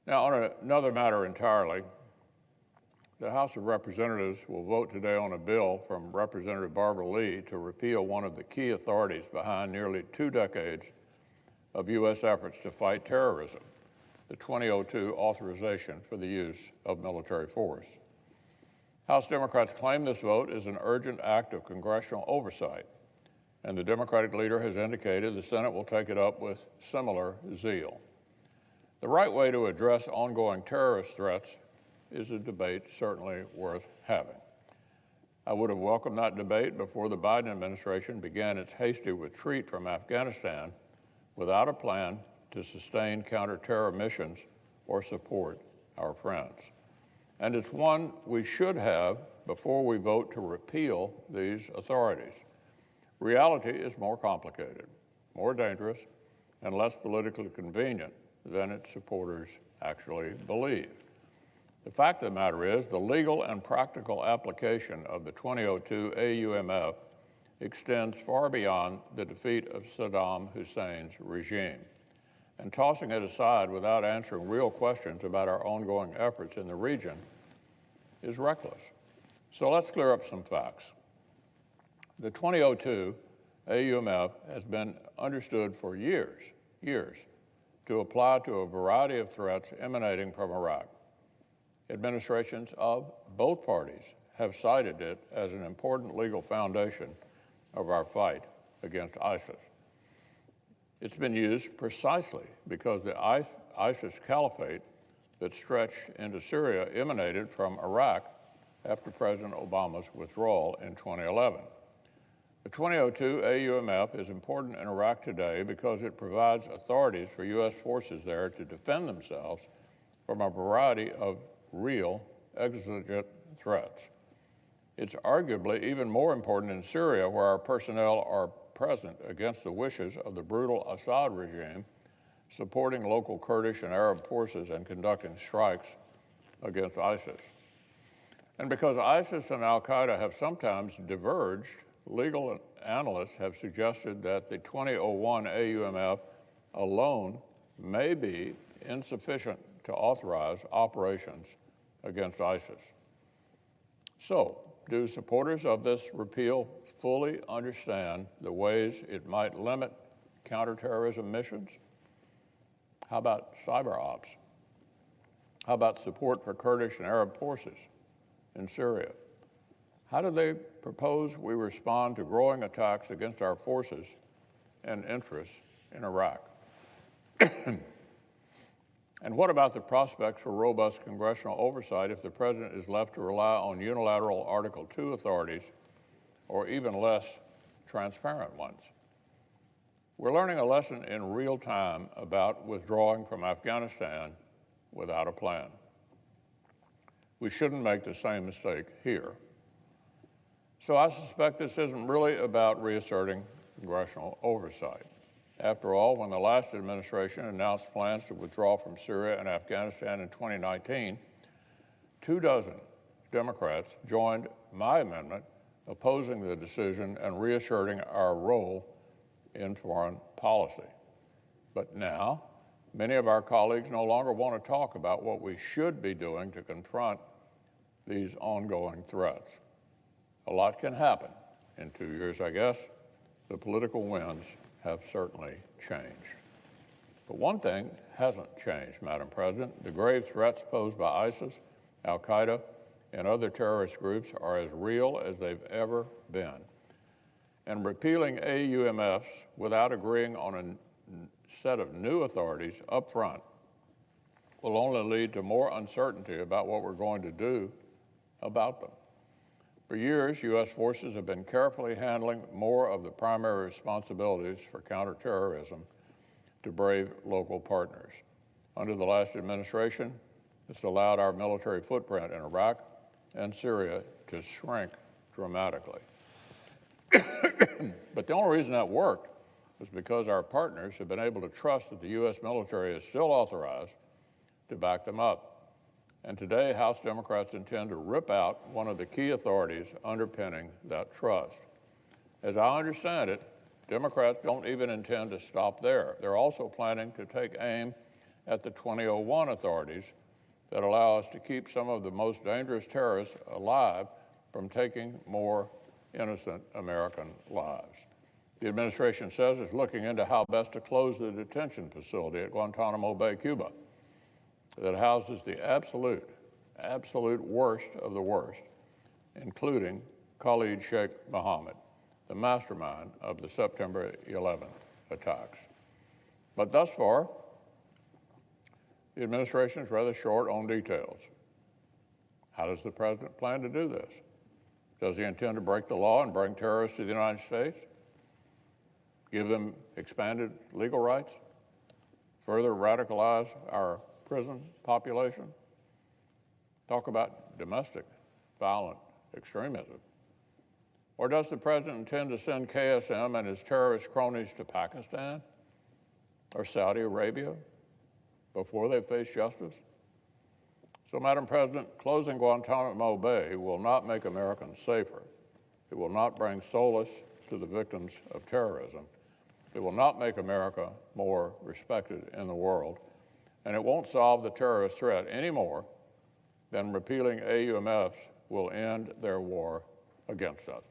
Now, on another matter entirely, the House of Representatives will vote today on a bill from Representative Barbara Lee to repeal one of the key authorities behind nearly 2 decades of U.S. efforts to fight terrorism, the 2002 authorization for the use of military force. House Democrats claim this vote is an urgent act of congressional oversight, and the Democratic leader has indicated the Senate will take it up with similar zeal. The right way to address ongoing terrorist threats is a debate certainly worth having. I would have welcomed that debate before the Biden administration began its hasty retreat from Afghanistan without a plan to sustain counter-terror missions or support our friends. And it's one we should have before we vote to repeal these authorities. Reality is more complicated, more dangerous, and less politically convenient than its supporters actually believe. The fact of the matter is, the legal and practical application of the 2002 AUMF extends far beyond the defeat of Saddam Hussein's regime. And tossing it aside without answering real questions about our ongoing efforts in the region is reckless. So let's clear up some facts. The 2002 AUMF has been understood for years to apply to a variety of threats emanating from Iraq. Administrations of both parties have cited it as an important legal foundation of our fight against ISIS. It's been used precisely because the ISIS caliphate that stretched into Syria emanated from Iraq after President Obama's withdrawal in 2011. The 2002 AUMF is important in Iraq today because it provides authorities for U.S. forces there to defend themselves from a variety of real exigent threats. It's arguably even more important in Syria, where our personnel are present against the wishes of the brutal Assad regime, supporting local Kurdish and Arab forces and conducting strikes against ISIS. And because ISIS and al-Qaeda have sometimes diverged, legal analysts have suggested that the 2001 AUMF alone may be insufficient to authorize operations against ISIS. So, do supporters of this repeal fully understand the ways it might limit counterterrorism missions? How about cyber ops? How about support for Kurdish and Arab forces in Syria? How do they propose we respond to growing attacks against our forces and interests in Iraq? And what about the prospects for robust congressional oversight if the president is left to rely on unilateral Article II authorities or even less transparent ones? We're learning a lesson in real time about withdrawing from Afghanistan without a plan. We shouldn't make the same mistake here. So I suspect this isn't really about reasserting congressional oversight. After all, when the last administration announced plans to withdraw from Syria and Afghanistan in 2019, 24 Democrats joined my amendment opposing the decision and reasserting our role in foreign policy. But now, many of our colleagues no longer want to talk about what we should be doing to confront these ongoing threats. A lot can happen in 2 years, I guess. The political winds have certainly changed. But one thing hasn't changed, Madam President. The grave threats posed by ISIS, al-Qaeda, and other terrorist groups are as real as they've ever been. And repealing AUMFs without agreeing on a set of new authorities up front will only lead to more uncertainty about what we're going to do about them. For years, U.S. forces have been carefully handling more of the primary responsibilities for counterterrorism to brave local partners. Under the last administration, this allowed our military footprint in Iraq and Syria to shrink dramatically. But the only reason that worked was because our partners have been able to trust that the U.S. military is still authorized to back them up. And today, House Democrats intend to rip out one of the key authorities underpinning that trust. As I understand it, Democrats don't even intend to stop there. They're also planning to take aim at the 2001 authorities that allow us to keep some of the most dangerous terrorists alive from taking more innocent American lives. The administration says it's looking into how best to close the detention facility at Guantanamo Bay, Cuba, that houses the absolute worst of the worst, including Khalid Sheikh Mohammed, the mastermind of the September 11 attacks. But thus far, the administration is rather short on details. How does the president plan to do this? Does he intend to break the law and bring terrorists to the United States? Give them expanded legal rights? Further radicalize our prison population? Talk about domestic violent extremism. Or does the president intend to send KSM and his terrorist cronies to Pakistan or Saudi Arabia before they face justice? So, Madam President, closing Guantanamo Bay will not make Americans safer. It will not bring solace to the victims of terrorism. It will not make America more respected in the world. And it won't solve the terrorist threat any more than repealing AUMFs will end their war against us.